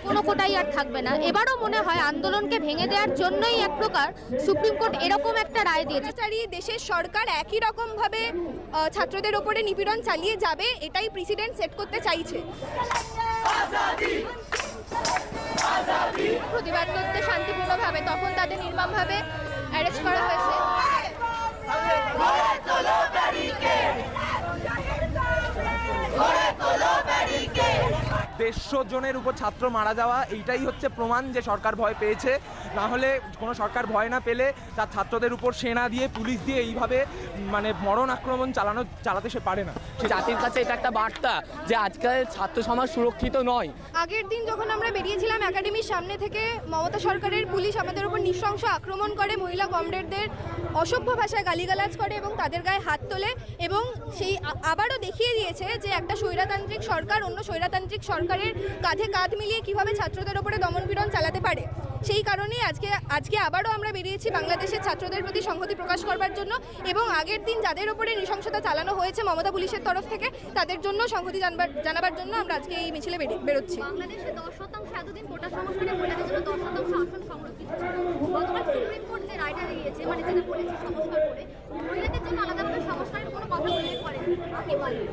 কোনো কোটাই আর থাকবে না। এবারও মনে হয় আন্দোলনকে ভেঙে দেওয়ার জন্যই এক প্রকার সুপ্রিম কোর্ট এরকম একটা রায় দিয়েছে। দেশের সরকার একই রকম ভাবে ছাত্রদের ওপরে নিপীড়ন চালিয়ে যাবে, এটাই প্রেসিডেন্ট সেট করতে চাইছে। প্রতিবাদ করতে শান্তিপূর্ণভাবে, তখন তাদের নির্মমভাবে অ্যারেস্ট করা হয়েছে। 150 জনের উপর ছাত্র মারা যাওয়া, এইটাই হচ্ছে প্রমাণ যে সরকার ভয় পেয়েছে। না হলে কোনো সরকার ভয় না পেলে তার ছাত্রদের উপর সেনা দিয়ে, পুলিশ দিয়ে এইভাবে মানে মরণ আক্রমণ চালাতে সে পারে না। জাতির কাছে এটা একটা বার্তা যে আজকাল ছাত্র সমাজ সুরক্ষিত নয়। আগের দিন যখন আমরা বেরিয়েছিলাম একাডেমির সামনে থেকে, মমতা সরকারের পুলিশ আমাদের উপর নৃশংস আক্রমণ করে, মহিলা কমরেডদের অসভ্য ভাষায় গালিগালাজ করে এবং তাদের গায়ে হাত তোলে, এবং সেই আবারও দেখিয়ে দিয়েছে যে একটা স্বৈরতান্ত্রিক সরকার অন্য স্বৈরতান্ত্রিক সরকারের কাঁধে কাঁধ মিলিয়ে কিভাবে ছাত্রদের উপরে দমনপীড়ন চালাতে পারে। সেই কারণেই আজকে আবারও আমরা বেরিয়েছি বাংলাদেশের ছাত্রদের প্রতি সংহতি প্রকাশ করবার জন্য, এবং আগের দিন যাদের উপরে নৃশংসতা চালানো হয়েছে মমতা পুলিশের তরফ থেকে, তাদের জন্য সংহতি জানাবার জন্য আমরা আজকে এই মিছিলে বেরোচ্ছি। বাংলাদেশে 10% এতদিন কোটা সংস্কারে মহিলাদের জন্য 10% আসন সংরক্ষিত ছিল। গতকাল সুপ্রিম কোর্ট যে রায়টা দিয়েছে, মানে যেটা বলেছে সংস্কার করে মহিলাদের জন্য আলাদাভাবে সংস্কারের কোনো কথা উল্লেখ করেনি, কি বলেন?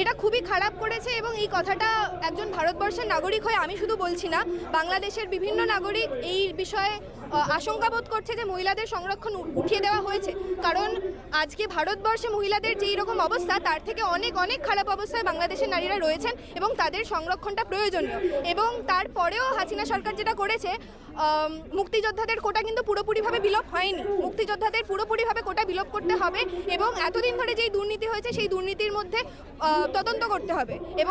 এটা খুবই খারাপ করেছে, এবং এই কথাটা একজন ভারতবর্ষের নাগরিক হয়ে আমি শুধু বলছি না, বাংলাদেশের বিভিন্ন নাগরিক এই বিষয়ে আশঙ্কা বোধ করছে যে মহিলাদের সংরক্ষণ উঠিয়ে দেওয়া হয়েছে। কারণ আজকে ভারতবর্ষে মহিলাদের যেই রকম অবস্থা, তার থেকে অনেক অনেক খারাপ অবস্থায় বাংলাদেশের নারীরা রয়েছেন, এবং তাদের সংরক্ষণটা প্রয়োজনীয়। এবং তারপরেও হাসিনা সরকার যেটা করেছে, মুক্তিযোদ্ধাদের কোটা কিন্তু পুরোপুরিভাবে বিলোপ হয়নি। মুক্তিযোদ্ধাদের পুরোপুরিভাবে কোটা বিলোপ করতে হবে, এবং এতদিন ধরে যেই দুর্নীতি হয়েছে সেই দুর্নীতির মধ্যে তদন্ত করতে হবে। এবং